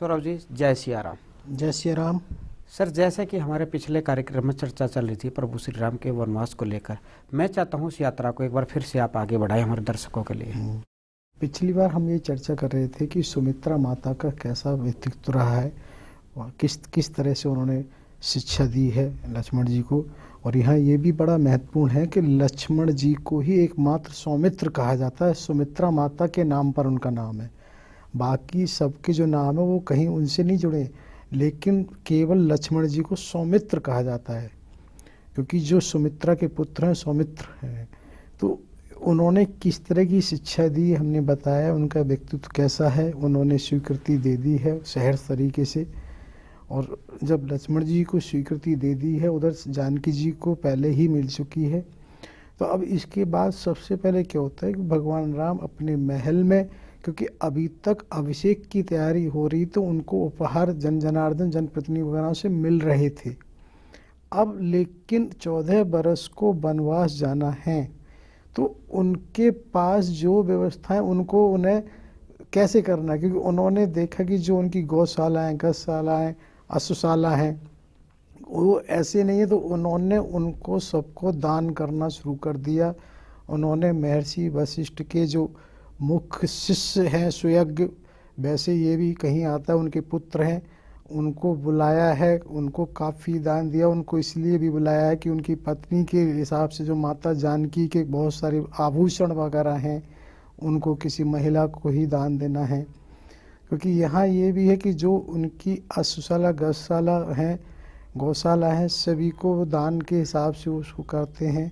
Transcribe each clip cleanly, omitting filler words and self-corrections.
सौरभ जी, जय सिया राम। जय श्री राम। सर, जैसे कि हमारे पिछले कार्यक्रम में चर्चा चल रही थी प्रभु श्री राम के वनवास को लेकर, मैं चाहता हूँ इस यात्रा को एक बार फिर से आप आगे बढ़ाएं हमारे दर्शकों के लिए। पिछली बार हम ये चर्चा कर रहे थे कि सुमित्रा माता का कैसा व्यक्तित्व रहा है और किस तरह से उन्होंने शिक्षा दी है लक्ष्मण जी को। और यहाँ ये भी बड़ा महत्वपूर्ण है कि लक्ष्मण जी को ही एकमात्र सौमित्र कहा जाता है। सुमित्रा माता के नाम पर उनका नाम है, बाकी सबके जो नाम है वो कहीं उनसे नहीं जुड़े, लेकिन केवल लक्ष्मण जी को सौमित्र कहा जाता है क्योंकि जो सुमित्रा के पुत्र हैं सौमित्र हैं। तो उन्होंने किस तरह की शिक्षा दी हमने बताया, उनका व्यक्तित्व कैसा है, उन्होंने स्वीकृति दे दी है सहर्ष तरीके से। और जब लक्ष्मण जी को स्वीकृति दे दी है, उधर जानकी जी को पहले ही मिल चुकी है। तो अब इसके बाद सबसे पहले क्या होता है कि भगवान राम अपने महल में, क्योंकि अभी तक अभिषेक की तैयारी हो रही, तो उनको उपहार जनार्दन जनप्रतिनिधि वगैरह से मिल रहे थे। अब लेकिन 14 बरस को वनवास जाना है, तो उनके पास जो व्यवस्थाएं उन्हें कैसे करना है, क्योंकि उन्होंने देखा कि जो उनकी गौशालाएँ, गौशालाएँ, अश्वशाला हैं वो ऐसे नहीं है, तो उन्होंने उनको सबको दान करना शुरू कर दिया। उन्होंने महर्षि वशिष्ठ के जो मुख्य शिष्य हैं सुयज्ञ, वैसे ये भी कहीं आता है उनके पुत्र हैं, उनको बुलाया है, उनको काफ़ी दान दिया। उनको इसलिए भी बुलाया है कि उनकी पत्नी के हिसाब से जो माता जानकी के बहुत सारे आभूषण वगैरह हैं उनको किसी महिला को ही दान देना है। क्योंकि यहाँ ये भी है कि जो उनकी अश्वशाला गौशाला हैं सभी को दान के हिसाब से उसको करते हैं।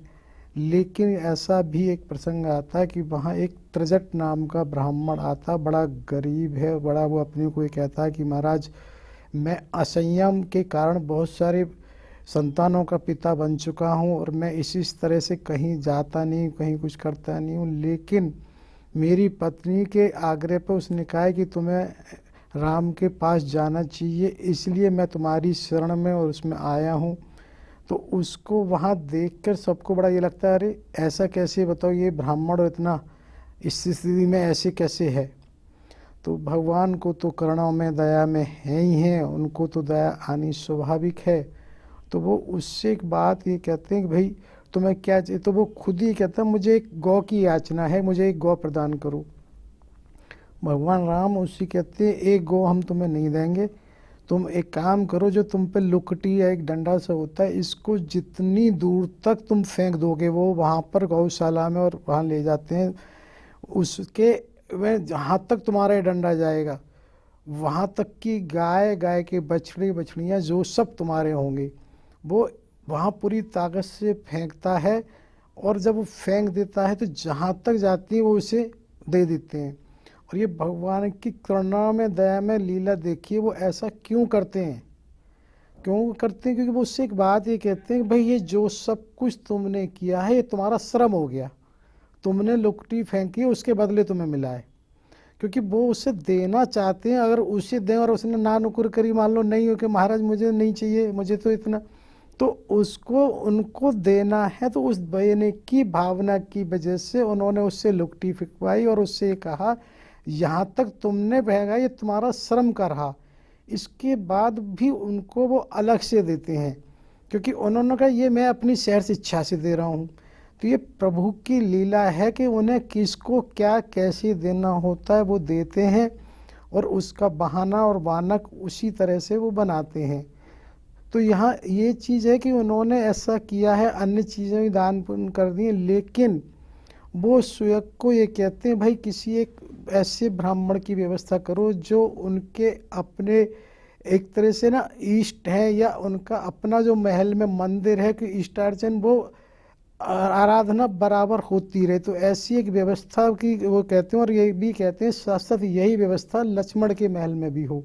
लेकिन ऐसा भी एक प्रसंग आता है कि वहाँ एक त्रिजट नाम का ब्राह्मण आता, बड़ा गरीब है, बड़ा वो अपने को ये कहता है कि महाराज मैं असंयम के कारण बहुत सारे संतानों का पिता बन चुका हूँ और मैं इसी तरह से कहीं जाता नहीं, कहीं कुछ करता नहीं हूँ। लेकिन मेरी पत्नी के आग्रह पर उसने कहा है कि तुम्हें राम के पास जाना चाहिए, इसलिए मैं तुम्हारी शरण में और उसमें आया हूँ। तो उसको वहाँ देखकर सबको बड़ा ये लगता है, अरे ऐसा कैसे, बताओ ये ब्राह्मण इतना इस स्थिति में ऐसे कैसे है। तो भगवान को तो करुणा में दया में है ही है, उनको तो दया आनी स्वाभाविक है। तो वो उससे एक बात ये कहते हैं कि भाई तुम्हें क्या चाहिए, तो वो खुद ही कहता है मुझे एक गौ की याचना है, मुझे एक गौ प्रदान करो। भगवान राम उससे कहते हैं एक गौ हम तुम्हें नहीं देंगे, तुम एक काम करो, जो तुम पे लुकटी या एक डंडा सा होता है इसको जितनी दूर तक तुम फेंक दोगे, वो वहाँ पर गौशाला में और वहाँ ले जाते हैं, उसके वह जहाँ तक तुम्हारा ये डंडा जाएगा वहाँ तक की गाय के बछड़ियाँ जो सब तुम्हारे होंगे, वो वहाँ पूरी ताकत से फेंकता है। और जब वो फेंक देता है तो जहाँ तक जाती है वो उसे दे देते हैं। और ये भगवान की करुणा में दया में लीला देखिए, वो ऐसा क्यों करते हैं, क्योंकि वो उससे एक बात ये कहते हैं कि भाई ये जो सब कुछ तुमने किया है ये तुम्हारा श्रम हो गया, तुमने लुकटी फेंकी उसके बदले तुम्हें मिला है। क्योंकि वो उसे देना चाहते हैं, अगर उसे दें और उसने ना नुकुर करी, मान लो नहीं हो कि महाराज मुझे नहीं चाहिए, मुझे तो इतना, तो उसको उनको देना है। तो उस देने की भावना की वजह से उन्होंने उससे लुकटी फेंकवाई और उससे कहा यहाँ तक तुमने बहेगा ये तुम्हारा श्रम का रहा। इसके बाद भी उनको वो अलग से देते हैं, क्योंकि उन्होंने कहा ये मैं अपनी सहर्ष इच्छा से दे रहा हूँ। तो ये प्रभु की लीला है कि उन्हें किसको क्या कैसे देना होता है वो देते हैं, और उसका बहाना और वानक उसी तरह से वो बनाते हैं। तो यहाँ ये चीज़ है कि उन्होंने ऐसा किया है, अन्य चीज़ें भी दान पुण्य कर दी, लेकिन वो स्वयं को ये कहते हैं भाई किसी एक ऐसे ब्राह्मण की व्यवस्था करो जो उनके अपने एक तरह से ना इष्ट है, या उनका अपना जो महल में मंदिर है कि इष्टार्चन वो आराधना बराबर होती रहे। तो ऐसी एक व्यवस्था की वो कहते हैं, और ये भी कहते हैं साथ साथ यही व्यवस्था लक्ष्मण के महल में भी हो,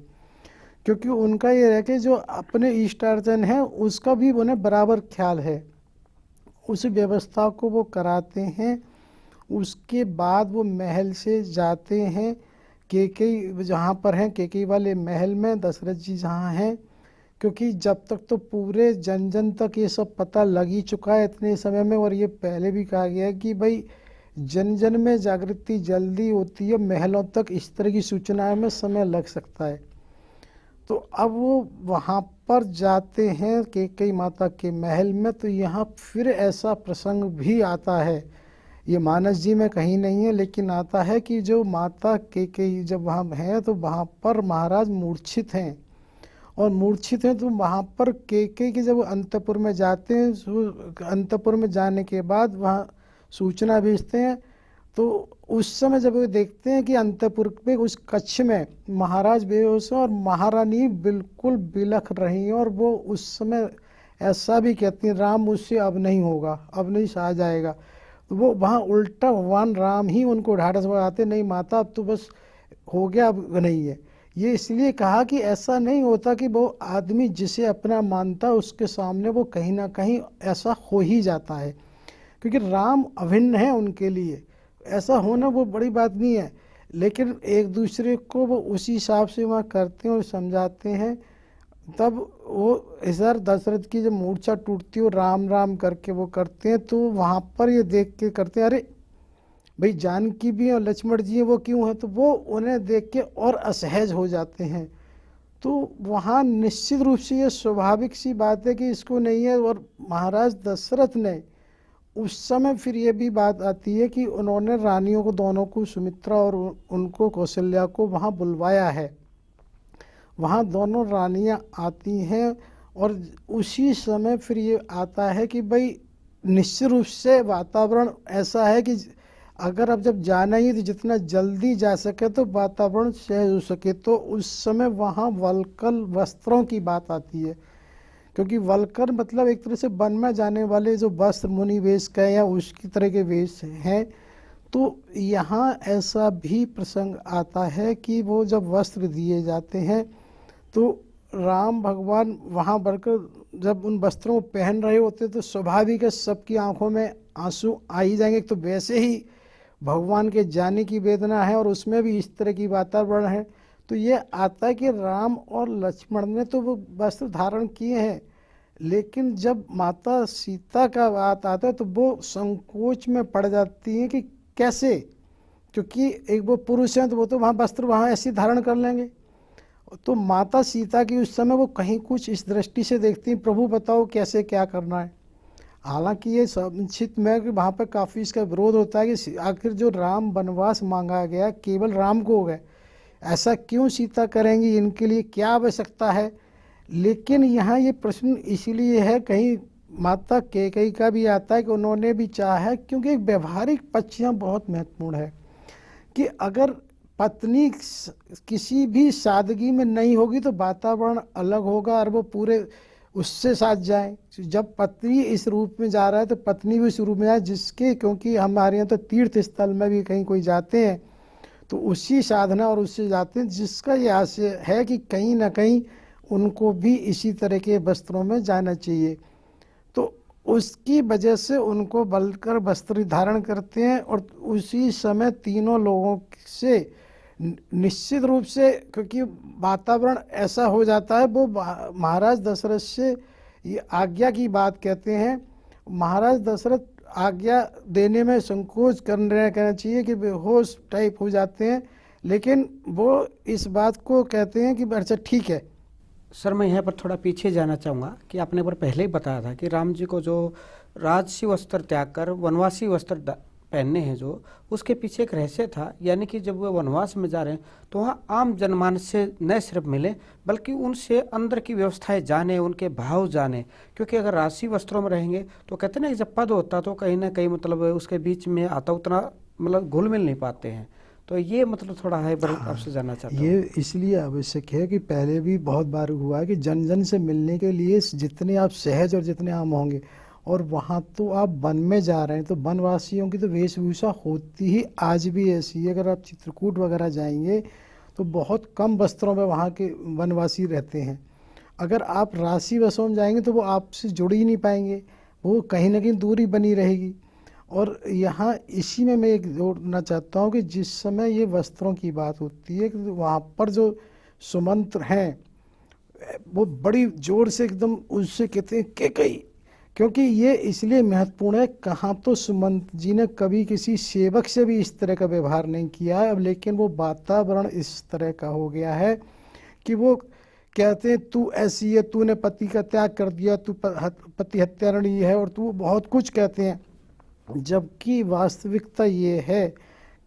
क्योंकि उनका ये है कि जो अपने इष्टार्चन है उसका भी उन्हें बराबर ख्याल है, उस व्यवस्था को वो कराते हैं। उसके बाद वो महल से जाते हैं केकई जहाँ पर हैं, केकई वाले महल में दशरथ जी जहाँ हैं, क्योंकि जब तक तो पूरे जन जन तक ये सब पता लग ही चुका है इतने समय में, और ये पहले भी कहा गया है कि भाई जन जन में जागृति जल्दी होती है, महलों तक इस तरह की सूचनाएं में समय लग सकता है। तो अब वो वहाँ पर जाते हैं कैकेयी माता के महल में, तो यहाँ फिर ऐसा प्रसंग भी आता है, ये मानस जी में कहीं नहीं है लेकिन आता है कि जो माता कैकेयी जब वहाँ हैं तो वहाँ पर महाराज मूर्छित हैं, और मूर्छित हैं तो वहाँ पर कैकेयी के जब अंतपुर में जाते हैं, अंतपुर में जाने के बाद वहाँ सूचना भेजते हैं, तो उस समय जब वो देखते हैं कि अंतपुर पे उस कक्ष में महाराज बेहोश हैं और महारानी बिल्कुल बिलख रही हैं, और वो उस समय ऐसा भी कहती हैं राम मुझसे अब नहीं होगा, अब नहीं सहा जाएगा। तो वो वहाँ उल्टा भगवान राम ही उनको ढाढ़स बढ़ाते, नहीं माता अब तो बस हो गया, अब नहीं है। ये इसलिए कहा कि ऐसा नहीं होता कि वो आदमी जिसे अपना मानता उसके सामने वो कहीं ना कहीं ऐसा हो ही जाता है, क्योंकि राम अभिन्न है उनके लिए, ऐसा होना वो बड़ी बात नहीं है, लेकिन एक दूसरे को वो उसी हिसाब से वहाँ करते हैं और समझाते हैं। तब वो इधर दशरथ की जब मूर्छा टूटती है, राम राम करके वो करते हैं, तो वहाँ पर ये देख के करते हैं अरे भाई जानकी भी और लक्ष्मण जी हैं, वो क्यों हैं, तो वो उन्हें देख के और असहज हो जाते हैं। तो वहाँ निश्चित रूप से ये स्वाभाविक सी बात है कि इसको नहीं है, और महाराज दशरथ ने उस समय फिर ये भी बात आती है कि उन्होंने रानियों को दोनों को, सुमित्रा और उनको कौशल्या को वहाँ बुलवाया है, वहाँ दोनों रानियाँ आती हैं, और उसी समय फिर ये आता है कि भाई निश्चित रूप से वातावरण ऐसा है कि अगर अब जब जाना ही तो जितना जल्दी जा सके तो वातावरण सहज हो सके, तो उस समय वहाँ वल्कल वस्त्रों की बात आती है, क्योंकि वल्कर मतलब एक तरह से वन में जाने वाले जो वस्त्र मुनि वेश का या उसकी तरह के वेश हैं। तो यहाँ ऐसा भी प्रसंग आता है कि वो जब वस्त्र दिए जाते हैं तो राम भगवान वहाँ बढ़कर जब उन वस्त्रों को पहन रहे होते तो स्वाभाविक है सबकी आंखों में आंसू आ ही जाएंगे। तो वैसे ही भगवान के जाने की वेदना है और उसमें भी इस तरह की वातावरण है। तो ये आता है कि राम और लक्ष्मण ने तो वो वस्त्र धारण किए हैं, लेकिन जब माता सीता का बात आता है तो वो संकोच में पड़ जाती है कि कैसे, क्योंकि एक वो पुरुष हैं तो वो तो वहाँ वस्त्र वहाँ ऐसे धारण कर लेंगे। तो माता सीता की उस समय वो कहीं कुछ इस दृष्टि से देखती हैं, प्रभु बताओ कैसे क्या करना है। हालांकि ये संक्षिप्त में कि वहाँ पर काफ़ी इसका विरोध होता है कि आखिर जो राम वनवास मांगा गया केवल राम को हो गया, ऐसा क्यों सीता करेंगी, इनके लिए क्या आवश्यकता है। लेकिन यहाँ ये प्रश्न इसीलिए है, कहीं माता कैकेयी का भी आता है कि उन्होंने भी चाहा है, क्योंकि एक व्यवहारिक पक्ष यहाँ बहुत महत्वपूर्ण है कि अगर पत्नी किसी भी सादगी में नहीं होगी तो वातावरण अलग होगा और वो पूरे उससे साथ जाए। जब पत्नी इस रूप में जा रहा है तो पत्नी भी इस रूप में जाए, जिसके क्योंकि हमारे यहाँ तो तीर्थ स्थल में भी कहीं कोई जाते हैं तो उसी साधना और उससे जाते हैं, जिसका ये आशय है कि कहीं ना कहीं उनको भी इसी तरह के वस्त्रों में जाना चाहिए। तो उसकी वजह से उनको बलकर वस्त्र धारण करते हैं और उसी समय तीनों लोगों से निश्चित रूप से, क्योंकि वातावरण ऐसा हो जाता है, वो महाराज दशरथ से ये आज्ञा की बात कहते हैं। महाराज दशरथ आज्ञा देने में संकोच कहना चाहिए कि बेहोश टाइप हो जाते हैं, लेकिन वो इस बात को कहते हैं कि अच्छा ठीक है। सर मैं यहाँ पर थोड़ा पीछे जाना चाहूँगा कि आपने एक बार पहले ही बताया था कि राम जी को जो राजसी वस्त्र त्याग कर वनवासी वस्त्र पहनने हैं, जो उसके पीछे एक रहस्य था, यानी कि जब वो वनवास में जा रहे हैं तो वहाँ आम जनमानस से न सिर्फ मिले बल्कि उनसे अंदर की व्यवस्थाएं जाने, उनके भाव जाने। क्योंकि अगर राजसी वस्त्रों में रहेंगे तो कहते हैं ना कि जब पद होता तो कहीं ना कहीं मतलब उसके बीच में आता उतना मतलब घुल मिल नहीं पाते हैं। तो ये मतलब थोड़ा है आपसे जानना चाहता हूँ। ये इसलिए आवश्यक है कि पहले भी बहुत बार हुआ है कि जन जन से मिलने के लिए जितने आप सहज और जितने आम होंगे, और वहाँ तो आप वन में जा रहे हैं तो वनवासियों की तो वेशभूषा होती ही आज भी ऐसी है। अगर आप चित्रकूट वगैरह जाएंगे तो बहुत कम वस्त्रों में वहाँ के वनवासी रहते हैं। अगर आप राशि वसों में जाएंगे तो वो आपसे जुड़ ही नहीं पाएंगे, वो कहीं ना कहीं दूरी बनी रहेगी। और यहाँ इसी में मैं एक जोड़ना चाहता हूँ कि जिस समय ये वस्त्रों की बात होती है कि वहाँ पर जो सुमंत्र हैं वो बड़ी जोर से एकदम उससे कहते हैं कैकेयी, क्योंकि ये इसलिए महत्वपूर्ण है, कहाँ तो सुमंत जी ने कभी किसी सेवक से भी इस तरह का व्यवहार नहीं किया है, अब लेकिन वो वातावरण इस तरह का हो गया है कि वो कहते हैं तू ऐसी है, तूने पति का त्याग कर दिया, तू पति हत्यारणी है, और तू बहुत कुछ कहते हैं। जबकि वास्तविकता ये है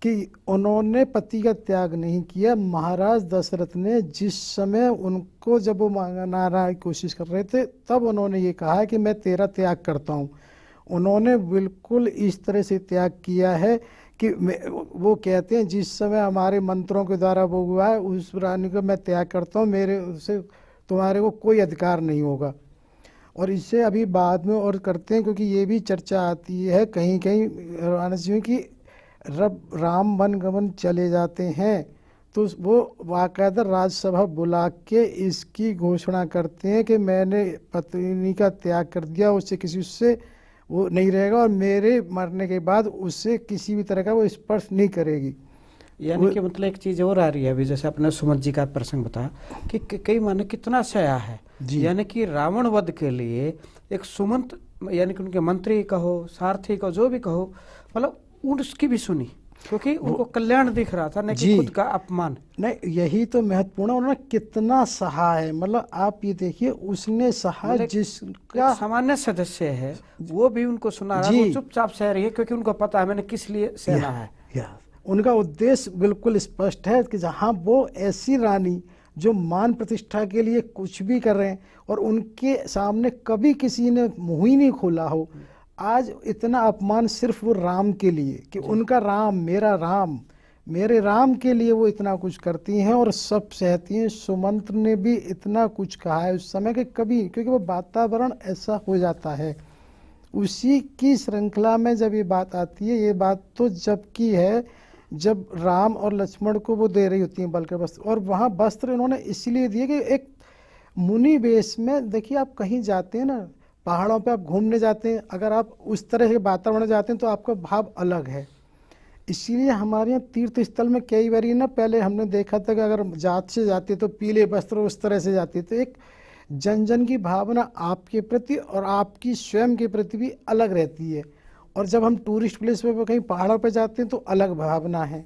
कि उन्होंने पति का त्याग नहीं किया। महाराज दशरथ ने जिस समय उनको, जब वो मारने की कोशिश कर रहे थे, तब उन्होंने ये कहा कि मैं तेरा त्याग करता हूँ। उन्होंने बिल्कुल इस तरह से त्याग किया है कि वो कहते हैं जिस समय हमारे मंत्रों के द्वारा वो हुआ है, उस रानी को मैं त्याग करता हूँ, मेरे से तुम्हारे को कोई अधिकार नहीं होगा। और इससे अभी बाद में और करते हैं, क्योंकि ये भी चर्चा आती है कहीं कहीं राणा जी की, राम वन गमन चले जाते हैं तो वो बाकायदा राज्यसभा बुला के इसकी घोषणा करते हैं कि मैंने पत्नी का त्याग कर दिया, उससे किसी से वो नहीं रहेगा, और मेरे मरने के बाद उससे किसी भी तरह का वो स्पर्श नहीं करेगी। यानी कि मतलब एक चीज़ और आ रही है अभी, जैसे आपने सुमंत जी का प्रसंग बताया कि कई माने कितना से आया है, यानी कि रावण वध के लिए एक सुमंत, यानी कि उनके मंत्री कहो, सारथी कहो, जो भी कहो, मतलब उसकी भी सुनी, क्योंकि उनको कल्याण दिख रहा था, न कि खुद का अपमान। नहीं, यही तो महत्वपूर्ण है, उन्होंने कितना सहा है। मतलब आप ये देखिए, उसने सहा, जिसका सामान्य सदस्य है वो भी उनको सुना रहा है, वो चुपचाप सह रही है, क्योंकि उनको पता है मैंने किस लिए सहना है। उनका उद्देश्य बिल्कुल स्पष्ट है कि जहाँ वो ऐसी रानी जो मान प्रतिष्ठा के लिए कुछ भी कर रहे हैं, और उनके सामने कभी किसी ने मुंह ही नहीं खोला हो, आज इतना अपमान सिर्फ वो राम के लिए, कि उनका राम, मेरा राम, मेरे राम के लिए वो इतना कुछ करती हैं और सब सहती हैं। सुमंत ने भी इतना कुछ कहा है उस समय के कभी, क्योंकि वो वातावरण ऐसा हो जाता है। उसी की श्रृंखला में जब ये बात आती है, ये बात तो जब की है जब राम और लक्ष्मण को वो दे रही होती हैं बल के वस्त्र, और वहाँ वस्त्र इन्होंने इसलिए दिए कि एक मुनि वेश में, देखिए आप कहीं जाते हैं ना, पहाड़ों पे आप घूमने जाते हैं, अगर आप उस तरह के वातावरण जाते हैं तो आपका भाव अलग है। इसीलिए हमारे यहाँ तीर्थ स्थल में कई बारी ना, पहले हमने देखा था कि अगर जात से जाते तो पीले वस्त्र उस तरह से जाते, तो एक जन जन की भावना आपके प्रति और आपकी स्वयं के प्रति भी अलग रहती है। और जब हम टूरिस्ट प्लेस पे कहीं पहाड़ों पे जाते हैं तो अलग भावना है।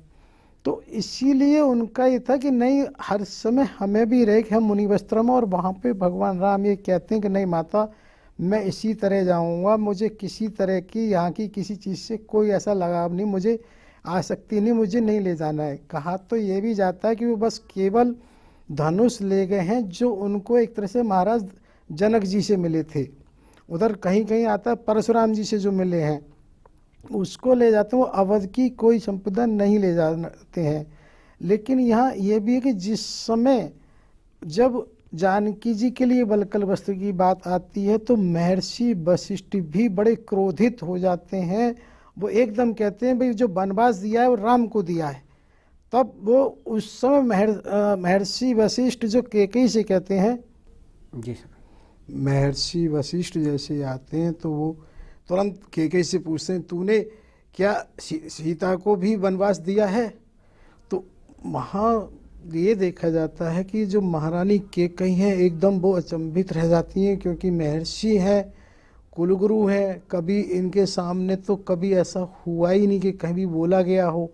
तो इसीलिए उनका ये था कि नहीं, हर समय हमें भी रहे कि हम मुनि वस्त्र में, और वहाँ पे भगवान राम ये कहते हैं कि नहीं माता, मैं इसी तरह जाऊँगा, मुझे किसी तरह की यहाँ की किसी चीज़ से कोई ऐसा लगाव नहीं, मुझे आसक्ति नहीं, मुझे नहीं ले जाना है। कहा तो ये भी जाता है कि वो बस केवल धनुष ले गए हैं, जो उनको एक तरह से महाराज जनक जी से मिले थे। उधर कहीं कहीं आता है परशुराम जी से जो मिले हैं उसको ले जाते हैं, वो अवध की कोई संपदा नहीं ले जाते हैं। लेकिन यहाँ ये भी है कि जिस समय जब जानकी जी के लिए बलकल वस्त्र की बात आती है तो महर्षि वशिष्ठ भी बड़े क्रोधित हो जाते हैं। वो एकदम कहते हैं भाई जो वनवास दिया है वो राम को दिया है। तब वो उस समय महर्षि वशिष्ठ जो कैकेयी से कहते हैं, जी सर, महर्षि वशिष्ठ जैसे आते हैं तो वो तुरंत कैकेयी से पूछते हैं, तूने क्या सीता को भी वनवास दिया है? तो वहाँ ये देखा जाता है कि जो महारानी कैकेयी हैं एकदम वो अचंभित रह जाती हैं, क्योंकि महर्षि हैं, कुलगुरु हैं, कभी इनके सामने तो कभी ऐसा हुआ ही नहीं कि कभी बोला गया हो।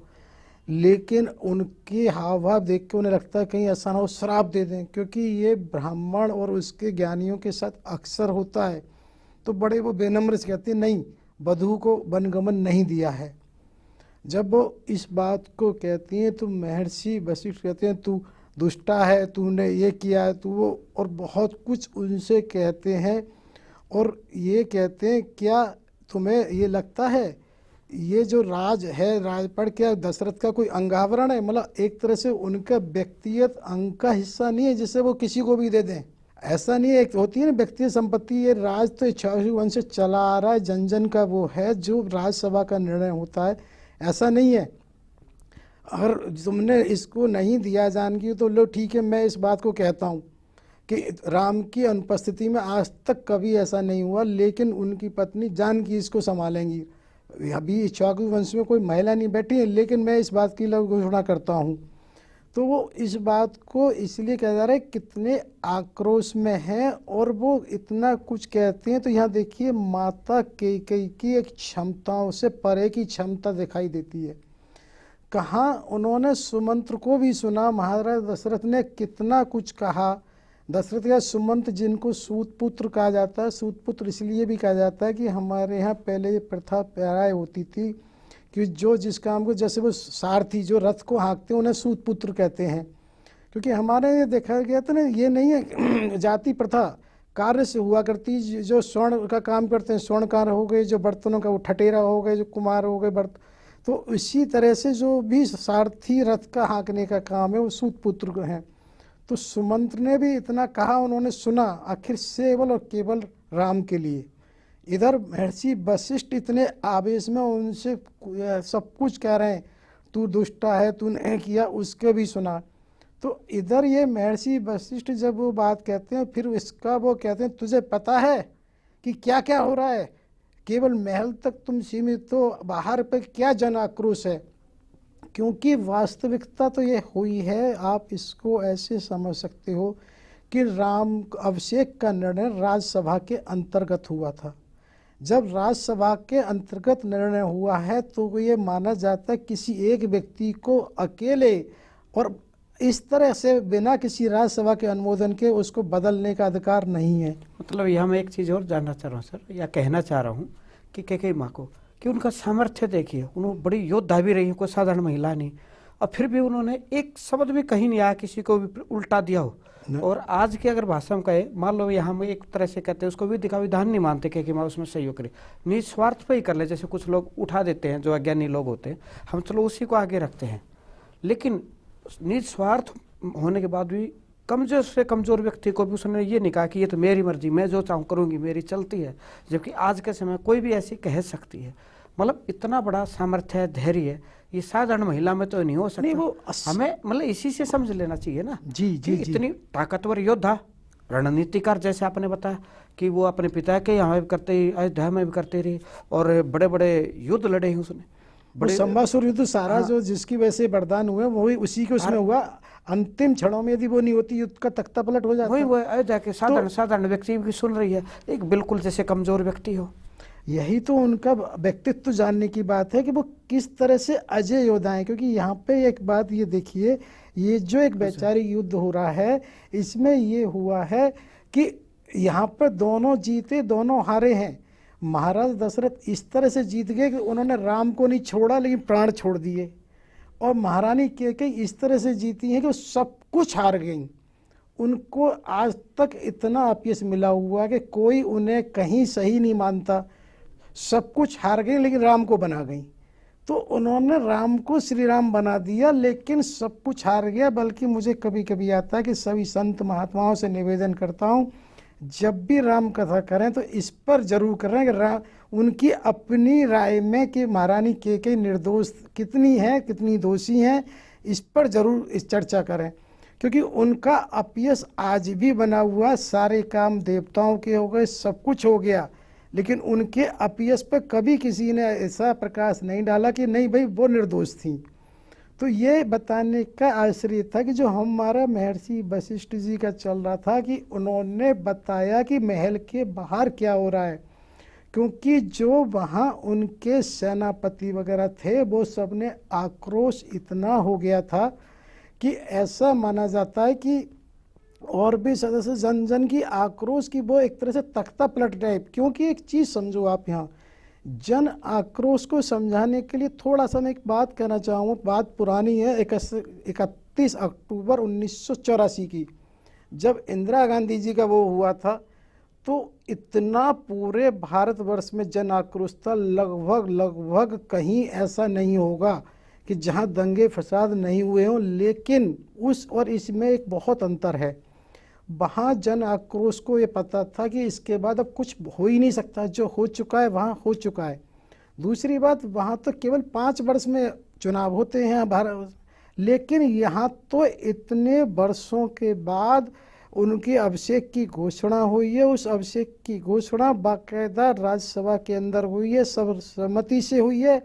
लेकिन उनके हाव भाव देख के उन्हें लगता है कहीं ऐसा ना हो श्राप दे दें, क्योंकि ये ब्राह्मण और उसके ज्ञानियों के साथ अक्सर होता है। तो बड़े वो बेनम्र से कहते हैं नहीं, वधू को वनगमन नहीं दिया है। जब वो इस बात को कहती हैं तो महर्षि वशिष्ठ कहते हैं तू दुष्टा है, तूने ये किया है, तू वो, और बहुत कुछ उनसे कहते हैं। और ये कहते हैं क्या तुम्हें ये लगता है ये जो राज है, राजपट क्या दशरथ का कोई अंगावरण है? मतलब एक तरह से उनका व्यक्तिगत अंग का हिस्सा नहीं है जिसे वो किसी को भी दे दें, ऐसा नहीं है। एक होती है ना व्यक्तिगत संपत्ति, ये राज तो इच्छाशु वंश से चला आ रहा है, जन जन का वो है, जो राज्यसभा का निर्णय होता है, ऐसा नहीं है। अगर तुमने इसको नहीं दिया जानकी तो लो ठीक है, मैं इस बात को कहता हूँ कि राम की अनुपस्थिति में आज तक कभी ऐसा नहीं हुआ, लेकिन उनकी पत्नी जानकी इसको संभालेंगी। अभी इक्ष्वाकु वंश में कोई महिला नहीं बैठी है, लेकिन मैं इस बात की घोषणा करता हूँ। तो वो इस बात को इसलिए कहा जा रहा है कितने आक्रोश में हैं और वो इतना कुछ कहते हैं। तो यहाँ देखिए माता कैकेयी की एक क्षमताओं से परे की क्षमता दिखाई देती है। कहाँ उन्होंने सुमंत्र को भी सुना, महाराज दशरथ ने कितना कुछ कहा, दशरथ या सुमंत जिनको सूत पुत्र कहा जाता है, सूत पुत्र इसलिए भी कहा जाता है कि हमारे यहाँ पहले ये प्रथा प्राय होती थी कि जो जिस काम को, जैसे वो सारथी जो रथ को हाँकते हैं उन्हें सूत पुत्र कहते हैं। क्योंकि हमारे ये देखा गया था ना, ये नहीं है जाति प्रथा कार्य से हुआ करती। जो स्वर्ण का काम करते हैं स्वर्णकार हो गए, जो बर्तनों का वो ठटेरा हो गए, जो कुम्हार हो गए बर्तन, तो इसी तरह से जो भी सारथी रथ का हाँकने का काम है वो सूत पुत्र हैं। तो सुमंत ने भी इतना कहा, उन्होंने सुना, आखिर केवल और केवल राम के लिए। इधर महर्षि वशिष्ठ इतने आवेश में उनसे सब कुछ कह रहे हैं, तू दुष्टा है, तूने किया, उसके भी सुना। तो इधर ये महर्षि वशिष्ठ जब वो बात कहते हैं, फिर इसका वो कहते हैं तुझे पता है कि क्या क्या हो रहा है, केवल महल तक तुम सीमित, तो बाहर पे क्या जन आक्रोश है। क्योंकि वास्तविकता तो ये हुई है, आप इसको ऐसे समझ सकते हो कि राम अभिषेक का निर्णय राज्यसभा के अंतर्गत हुआ था। जब राज्यसभा के अंतर्गत निर्णय हुआ है तो ये माना जाता है किसी एक व्यक्ति को अकेले और इस तरह से बिना किसी राज्यसभा के अनुमोदन के उसको बदलने का अधिकार नहीं है। मतलब यहाँ मैं एक चीज़ और जानना चाह रहा हूँ सर, या कहना चाह रहा हूँ कि कैकेयी माँ को, कि उनका सामर्थ्य देखिए, उन्होंने बड़ी योद्धा भी रही, कोई साधारण महिला नहीं, और फिर भी उन्होंने एक शब्द भी कहीं नहीं आया किसी को भी उल्टा दिया हो। और आज की अगर भाषा में कहे, मान लो यहाँ हम एक तरह से कहते हैं, उसको भी दिखा विधान नहीं मानते कैकेयी माँ उसमें सहयोग करे, निस्वार्थ पे ही कर ले। जैसे कुछ लोग उठा देते हैं, जो अज्ञानी लोग होते हैं, हम चलो उसी को आगे रखते हैं, लेकिन निस्वार्थ होने के बाद भी कमजोर से कमजोर व्यक्ति को भी उसने ये नहीं कहा कि ये तो मेरी मर्जी, मैं जो चाहूँ करूँगी, मेरी चलती है। जबकि आज के समय कोई भी ऐसी कह सकती है। मतलब इतना बड़ा सामर्थ्य है, धैर्य है, ये साधारण महिला में तो नहीं हो सकता। नहीं, वो हमें मतलब इसी से समझ लेना चाहिए ना। जी जी जी। इतनी ताकतवर योद्धा, रणनीतिकार, जैसे आपने बताया कि वो अपने पिता के यहाँ भी करते, अयोध्या में भी करते रही, और बड़े बड़े युद्ध लड़े हैं उसने, बड़े संभासुर युद्ध सारा। हाँ। जो जिसकी वजह से वरदान हुए वही उसी के उसमें हुआ। अंतिम क्षणों में यदि वो नहीं होती, युद्ध का तख्ता पलट हो जाता। वही वो अयोध्या के साधारण साधारण व्यक्ति भी सुन रही है, एक बिल्कुल जैसे कमजोर व्यक्ति हो। यही तो उनका व्यक्तित्व जानने की बात है कि वो किस तरह से अजय योद्धा हैं। क्योंकि यहाँ पे एक बात ये देखिए, ये जो एक वैचारिक युद्ध हो रहा है, इसमें ये हुआ है कि यहाँ पर दोनों जीते दोनों हारे हैं। महाराज दशरथ इस तरह से जीत गए कि उन्होंने राम को नहीं छोड़ा, लेकिन प्राण छोड़ दिए। और महारानी कैकेयी इस तरह से जीती हैं कि वो सब कुछ हार गई। उनको आज तक इतना अपयश मिला हुआ कि कोई उन्हें कहीं सही नहीं मानता। सब कुछ हार गई लेकिन राम को बना गई। तो उन्होंने राम को श्री राम बना दिया, लेकिन सब कुछ हार गया। बल्कि मुझे कभी कभी आता है कि सभी संत महात्माओं से निवेदन करता हूँ, जब भी राम कथा करें तो इस पर जरूर करें कि उनकी अपनी राय में कि महारानी कैकेयी निर्दोष कितनी है, कितनी दोषी हैं, इस पर जरूर इस चर्चा करें। क्योंकि उनका अपयश आज भी बना हुआ। सारे काम देवताओं के हो गए, सब कुछ हो गया, लेकिन उनके अपयश पर कभी किसी ने ऐसा प्रकाश नहीं डाला कि नहीं भाई वो निर्दोष थी। तो ये बताने का आश्चर्य था कि जो हमारा महर्षि वशिष्ठ जी का चल रहा था कि उन्होंने बताया कि महल के बाहर क्या हो रहा है। क्योंकि जो वहाँ उनके सेनापति वगैरह थे वो सब ने आक्रोश इतना हो गया था कि ऐसा माना जाता है कि और भी सदस्य जन जन की आक्रोश की वो एक तरह से तख्ता पलट टाइप। क्योंकि एक चीज़ समझो आप, यहाँ जन आक्रोश को समझाने के लिए थोड़ा सा मैं एक बात कहना चाहूँगा। बात पुरानी है, 31 अक्टूबर 1984 की, जब इंदिरा गांधी जी का वो हुआ था, तो इतना पूरे भारतवर्ष में जन आक्रोश था। लगभग कहीं ऐसा नहीं होगा कि जहाँ दंगे फसाद नहीं हुए हों। लेकिन उस और इसमें एक बहुत अंतर है। वहाँ जन आक्रोश को ये पता था कि इसके बाद अब कुछ हो ही नहीं सकता, जो हो चुका है वहाँ हो चुका है। दूसरी बात, वहाँ तो केवल 5 वर्ष में चुनाव होते हैं भारत, लेकिन यहाँ तो इतने वर्षों के बाद उनके अभिषेक की घोषणा हुई है। उस अभिषेक की घोषणा बाकायदा राज्यसभा के अंदर हुई है, सर्वसम्मति से हुई है।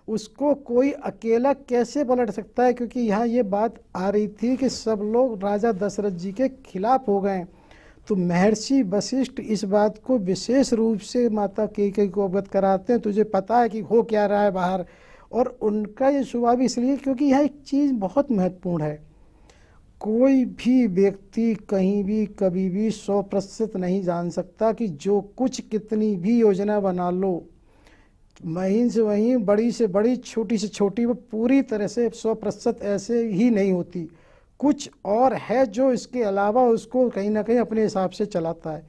उसको कोई अकेला कैसे पलट सकता है? क्योंकि यहाँ ये बात आ रही थी कि सब लोग राजा दशरथ जी के खिलाफ हो गए। तो महर्षि वशिष्ठ इस बात को विशेष रूप से माता कैकेयी को अवगत कराते हैं, तुझे पता है कि हो क्या रहा है बाहर। और उनका ये स्वभाव इसलिए क्योंकि यह एक चीज़ बहुत महत्वपूर्ण है। कोई भी व्यक्ति कहीं भी कभी भी 100% नहीं जान सकता कि जो कुछ कितनी भी योजना बना लो, वहीं से वहीं, बड़ी से बड़ी, छोटी से छोटी, वो पूरी तरह से 100% ऐसे ही नहीं होती। कुछ और है जो इसके अलावा उसको कहीं ना कहीं अपने हिसाब से चलाता है।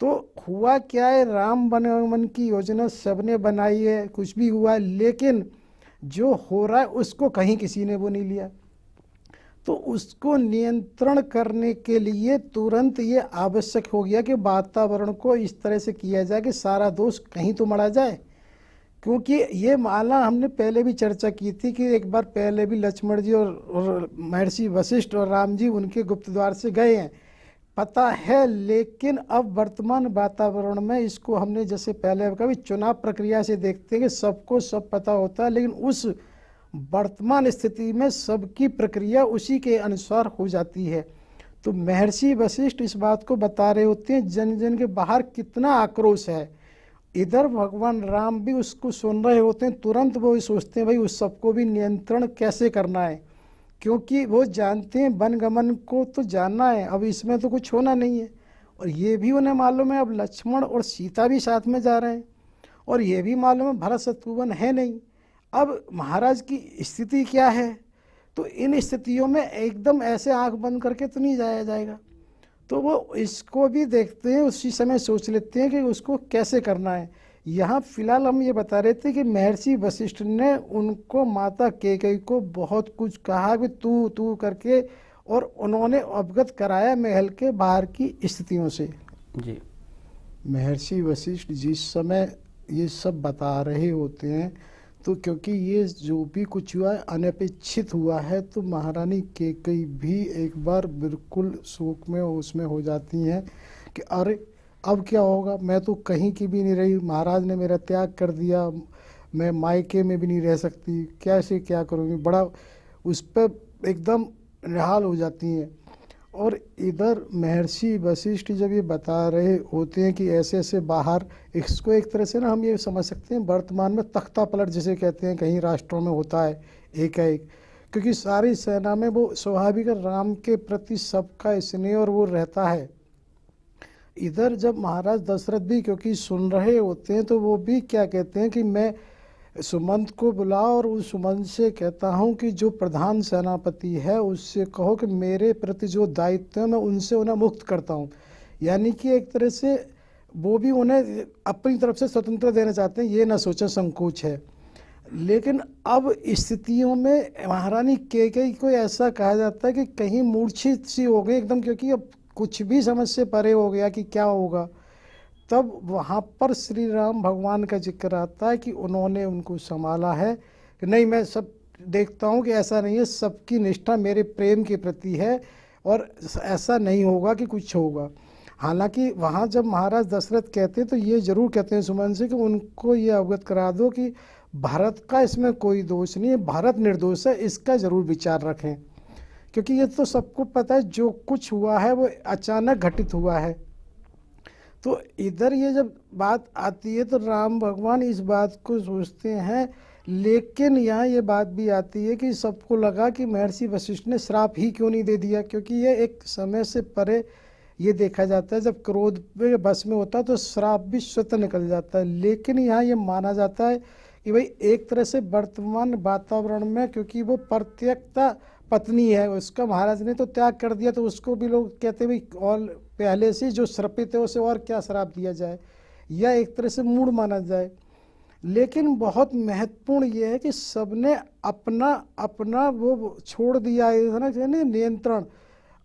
तो हुआ क्या है, राम वनगमन की योजना सबने बनाई है, कुछ भी हुआ है, लेकिन जो हो रहा है उसको कहीं किसी ने वो नहीं लिया। तो उसको नियंत्रण करने के लिए तुरंत ये आवश्यक हो गया कि वातावरण को इस तरह से किया जाए कि सारा दोष कहीं तो मढ़ा जाए। क्योंकि ये माला हमने पहले भी चर्चा की थी कि एक बार पहले भी लक्ष्मण जी और महर्षि वशिष्ठ और राम जी उनके गुप्त द्वार से गए हैं, पता है। लेकिन अब वर्तमान वातावरण में इसको हमने जैसे पहले कभी चुनाव प्रक्रिया से देखते हैं कि सबको सब पता होता है, लेकिन उस वर्तमान स्थिति में सबकी प्रक्रिया उसी के अनुसार हो जाती है। तो महर्षि वशिष्ठ इस बात को बता रहे होते हैं, जन जन के बाहर कितना आक्रोश है। इधर भगवान राम भी उसको सुन रहे होते हैं, तुरंत वो सोचते हैं भाई उस सबको भी नियंत्रण कैसे करना है, क्योंकि वो जानते हैं वनगमन को तो जाना है, अब इसमें तो कुछ होना नहीं है। और ये भी उन्हें मालूम है अब लक्ष्मण और सीता भी साथ में जा रहे हैं, और ये भी मालूम है भरत शत्रुघ्न है नहीं। अब महाराज की स्थिति क्या है, तो इन स्थितियों में एकदम ऐसे आंख बंद करके तो नहीं जाया जाएगा। तो वो इसको भी देखते हैं, उसी समय सोच लेते हैं कि उसको कैसे करना है। यहाँ फिलहाल हम ये बता रहे थे कि महर्षि वशिष्ठ ने उनको माता कैकेयी को बहुत कुछ कहा कि तू तू करके, और उन्होंने अवगत कराया महल के बाहर की स्थितियों से। जी। महर्षि वशिष्ठ जिस समय ये सब बता रहे होते हैं, तो क्योंकि ये जो भी कुछ हुआ है अनपेक्षित हुआ है, तो महारानी कैकेयी भी एक बार बिल्कुल शोक में उसमें हो जाती हैं कि अरे अब क्या होगा, मैं तो कहीं की भी नहीं रही, महाराज ने मेरा त्याग कर दिया, मैं मायके में भी नहीं रह सकती, कैसे क्या करूँगी, बड़ा उस पर एकदम निहाल हो जाती हैं। और इधर महर्षि वशिष्ठ जब ये बता रहे होते हैं कि ऐसे ऐसे बाहर, इसको एक तरह से ना हम ये समझ सकते हैं वर्तमान में तख्ता पलट जिसे कहते हैं कहीं राष्ट्रों में होता है एक, क्योंकि सारी सेना में वो स्वाभाविक राम के प्रति सबका स्नेह और वो रहता है। इधर जब महाराज दशरथ भी क्योंकि सुन रहे होते हैं, तो वो भी क्या कहते हैं कि मैं सुमंत को बुलाओ और उस सुमंत से कहता हूँ कि जो प्रधान सेनापति है उससे कहो कि मेरे प्रति जो दायित्व है मैं उनसे उन्हें मुक्त करता हूँ। यानी कि एक तरह से वो भी उन्हें अपनी तरफ से स्वतंत्रता देना चाहते हैं, ये ना सोचें संकोच है। लेकिन अब स्थितियों में महारानी कैकेयी को ऐसा कहा जाता है कि कहीं मूर्छित सी हो गई एकदम, क्योंकि अब कुछ भी समझ से परे हो गया कि क्या होगा। तब वहाँ पर श्री राम भगवान का जिक्र आता है कि उन्होंने उनको संभाला है कि नहीं, मैं सब देखता हूँ कि ऐसा नहीं है, सबकी निष्ठा मेरे प्रेम के प्रति है और ऐसा नहीं होगा कि कुछ होगा। हालांकि वहाँ जब महाराज दशरथ कहते हैं तो ये जरूर कहते हैं सुमन से कि उनको ये अवगत करा दो कि भारत का इसमें कोई दोष नहीं है, भारत निर्दोष है, इसका ज़रूर विचार रखें, क्योंकि ये तो सबको पता है जो कुछ हुआ है वो अचानक घटित हुआ है। तो इधर ये जब बात आती है तो राम भगवान इस बात को सोचते हैं, लेकिन यहाँ ये बात भी आती है कि सबको लगा कि महर्षि वशिष्ठ ने श्राप ही क्यों नहीं दे दिया, क्योंकि ये एक समय से परे ये देखा जाता है जब क्रोध में बस में होता है तो श्राप भी स्वतः निकल जाता है। लेकिन यहाँ ये माना जाता है कि भाई एक तरह से वर्तमान वातावरण में, क्योंकि वो प्रत्यक्षता पत्नी है उसका, महाराज ने तो त्याग कर दिया, तो उसको भी लोग कहते हैं भाई और पहले से जो श्रापित है उसे और क्या श्राप दिया जाए, या एक तरह से मूड माना जाए। लेकिन बहुत महत्वपूर्ण ये है कि सबने अपना अपना वो छोड़ दिया है ना नियंत्रण,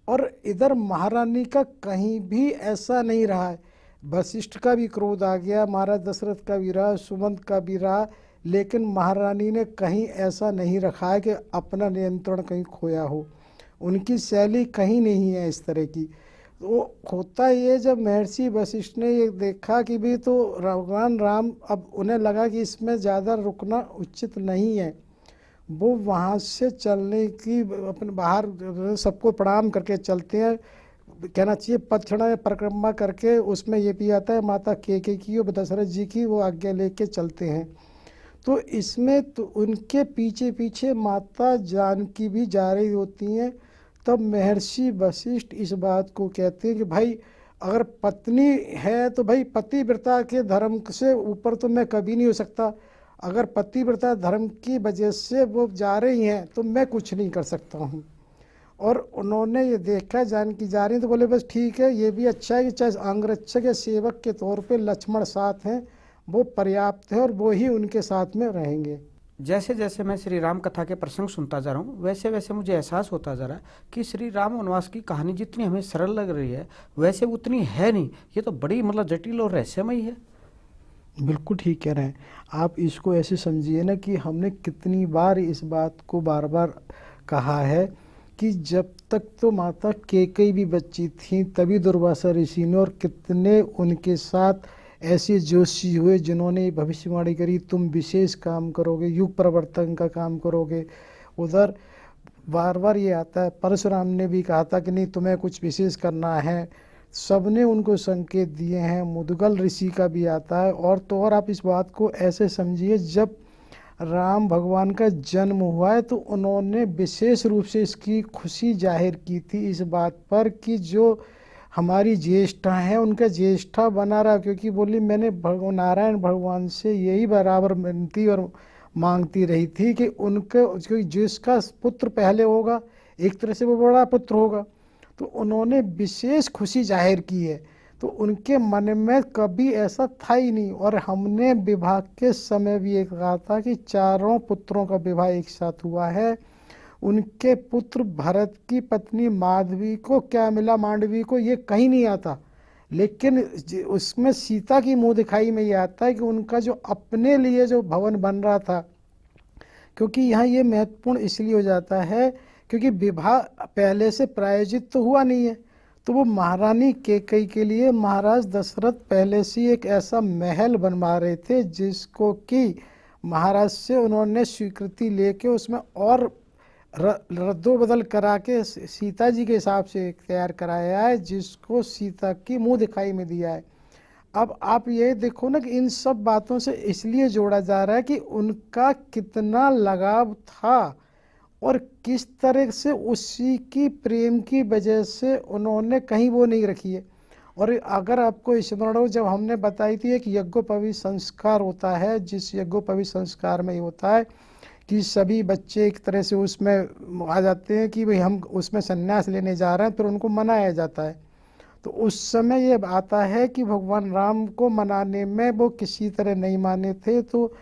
और इधर महारानी का कहीं भी ऐसा नहीं रहा है। वशिष्ठ का भी क्रोध आ गया, महाराज दशरथ का भी रहा, सुमंत का भी रहा, लेकिन महारानी ने कहीं ऐसा नहीं रखा है कि अपना नियंत्रण कहीं खोया हो। उनकी शैली कहीं नहीं है इस तरह की। तो होता ये जब महर्षि वशिष्ठ ने ये देखा कि भी तो भगवान राम, अब उन्हें लगा कि इसमें ज़्यादा रुकना उचित नहीं है, वो वहाँ से चलने की अपने बाहर सबको प्रणाम करके चलते हैं, कहना चाहिए पदक्षिणा परिक्रमा करके, उसमें ये भी आता है माता कैकेयी की और दशरथ जी की वो आज्ञा लेके चलते हैं। तो इसमें तो उनके पीछे पीछे माता जानकी भी जा रही होती हैं, तब महर्षि वशिष्ठ इस बात को कहते हैं कि भाई अगर पत्नी है तो भाई पतिव्रता के धर्म से ऊपर तो मैं कभी नहीं हो सकता। अगर पतिव्रता धर्म की वजह से वो जा रही हैं तो मैं कुछ नहीं कर सकता हूँ। और उन्होंने ये देखा जानकी जा रही तो बोले बस ठीक है, ये भी अच्छा है कि चाहे अंगरक्षक या सेवक के तौर पे लक्ष्मण साथ हैं वो पर्याप्त है और वो ही उनके साथ में रहेंगे। जैसे जैसे मैं श्री राम कथा के प्रसंग सुनता जा रहा हूँ वैसे वैसे मुझे एहसास होता जा रहा है कि श्री राम वनवास की कहानी जितनी हमें सरल लग रही है वैसे उतनी है नहीं, ये तो बड़ी मतलब जटिल और रहस्यमयी है। बिल्कुल ठीक कह रहे हैं आप। इसको ऐसे समझिए ना कि हमने कितनी बार इस बात को बार बार कहा है कि जब तक तो माता कैकेयी भी बच्ची थी तभी दुर्वासा ऋषि ने, और कितने उनके साथ ऐसे जोशी हुए जिन्होंने भविष्यवाणी करी तुम विशेष काम करोगे, युग परिवर्तन का काम करोगे। उधर बार बार ये आता है, परशुराम ने भी कहा था कि नहीं तुम्हें कुछ विशेष करना है, सबने उनको संकेत दिए हैं। मुदगल ऋषि का भी आता है। और तो और आप इस बात को ऐसे समझिए, जब राम भगवान का जन्म हुआ है तो उन्होंने विशेष रूप से इसकी खुशी जाहिर की थी इस बात पर कि जो हमारी ज्येष्ठा हैं उनका ज्येष्ठा बना रहा, क्योंकि बोली मैंने नारायण भगवान से यही बराबर विनती और मांगती रही थी कि उनके जिसका पुत्र पहले होगा एक तरह से वो बड़ा पुत्र होगा। तो उन्होंने विशेष खुशी जाहिर की है, तो उनके मन में कभी ऐसा था ही नहीं। और हमने विवाह के समय भी एक कहा था कि चारों पुत्रों का विवाह एक साथ हुआ है। उनके पुत्र भरत की पत्नी माधवी को क्या मिला, मांडवी को, ये कहीं नहीं आता, लेकिन उसमें सीता की मुँह दिखाई में ये आता है कि उनका जो अपने लिए जो भवन बन रहा था, क्योंकि यहाँ ये महत्वपूर्ण इसलिए हो जाता है क्योंकि विवाह पहले से प्रायोजित तो हुआ नहीं है, तो वो महारानी कैकेयी के लिए महाराज दशरथ पहले से एक ऐसा महल बनवा रहे थे जिसको कि महाराज से उन्होंने स्वीकृति लेके उसमें और रद्दोबदल करा के सीता जी के हिसाब से तैयार कराया है, जिसको सीता की मुंह दिखाई में दिया है। अब आप ये देखो ना कि इन सब बातों से इसलिए जोड़ा जा रहा है कि उनका कितना लगाव था और किस तरह से उसी की प्रेम की वजह से उन्होंने कहीं वो नहीं रखी है। और अगर आपको स्मरण हो, जब हमने बताई थी एक यज्ञोपवीत संस्कार होता है, जिस यज्ञोपवीत संस्कार में ये होता है कि सभी बच्चे एक तरह से उसमें आ जाते हैं कि भाई हम उसमें संन्यास लेने जा रहे हैं, फिर उनको मनाया जाता है। तो उस समय ये आता है कि भगवान राम को मनाने में वो किसी तरह नहीं माने थे, तो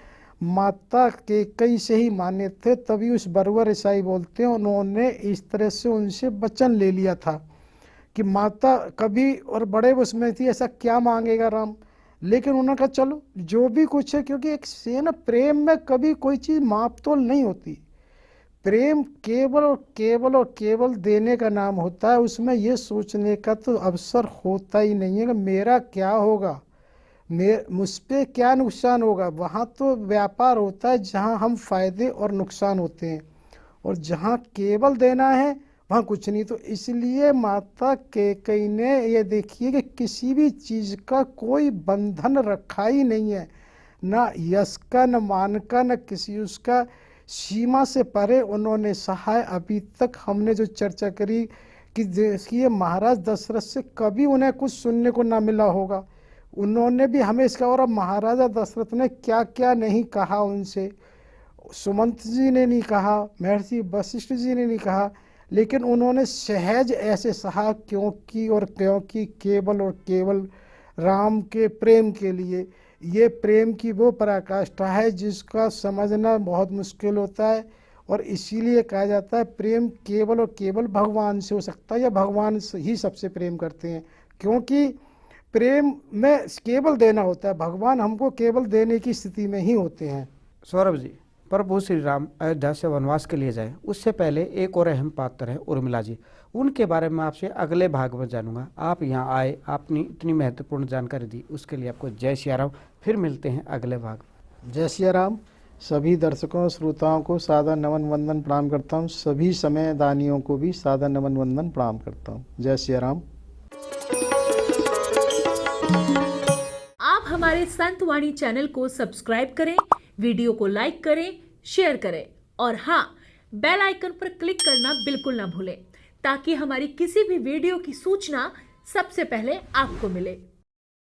माता कैकेयी से ही माने थे। तभी उस बरवर ईसाई बोलते हैं उन्होंने इस तरह से उनसे वचन ले लिया था कि माता कभी, और बड़े उसमें थी ऐसा क्या मांगेगा राम, लेकिन उन्होंने कहा चलो जो भी कुछ है, क्योंकि एक से ना प्रेम में कभी कोई चीज़ मापतोल नहीं होती। प्रेम केवल और केवल और केवल देने का नाम होता है, उसमें ये सोचने का तो अवसर होता ही नहीं है कि मेरा क्या होगा, मुझ पर क्या नुकसान होगा। वहाँ तो व्यापार होता है जहाँ हम फायदे और नुकसान होते हैं, और जहाँ केवल देना है वहाँ कुछ नहीं। तो इसलिए माता कैकेयी ने ये देखिए कि किसी भी चीज़ का कोई बंधन रखा ही नहीं है, ना यश का, न मान का, न किसी उसका, सीमा से परे उन्होंने सहा है। अभी तक हमने जो चर्चा करी कि देखिए महाराज दशरथ से कभी उन्हें कुछ सुनने को ना मिला होगा, उन्होंने भी हमें इसका, और अब महाराजा दशरथ ने क्या क्या नहीं कहा उनसे, सुमंत जी ने नहीं कहा, महर्षि वशिष्ठ जी ने नहीं कहा, लेकिन उन्होंने सहज ऐसे सहा क्योंकि केवल और केवल राम के प्रेम के लिए। ये प्रेम की वो पराकाष्ठा है जिसका समझना बहुत मुश्किल होता है, और इसीलिए कहा जाता है प्रेम केवल और केवल भगवान से हो सकता है, या भगवान ही सबसे प्रेम करते हैं, क्योंकि प्रेम में केवल देना होता है, भगवान हमको केवल देने की स्थिति में ही होते हैं। सौरभ जी, प्रभु श्री राम अयोध्या से वनवास के लिए जाए उससे पहले एक और अहम पात्र है उर्मिला जी, उनके बारे में आपसे अगले भाग में जानूंगा। आप यहाँ आए, आपने इतनी महत्वपूर्ण जानकारी दी, उसके लिए आपको जय सिया राम। फिर मिलते हैं अगले भाग। जय सिया राम। सभी दर्शकों श्रोताओं को सादर नमन वंदन प्रणाम करता हूँ, सभी समय दानियों को भी सादर नमन वंदन प्रणाम करता हूँ। जय सिया राम। आप हमारे संत वाणी चैनल को सब्सक्राइब करें, वीडियो को लाइक करें, शेयर करें, और हाँ, बेल आइकन पर क्लिक करना बिल्कुल ना भूलें, ताकि हमारी किसी भी वीडियो की सूचना सबसे पहले आपको मिले।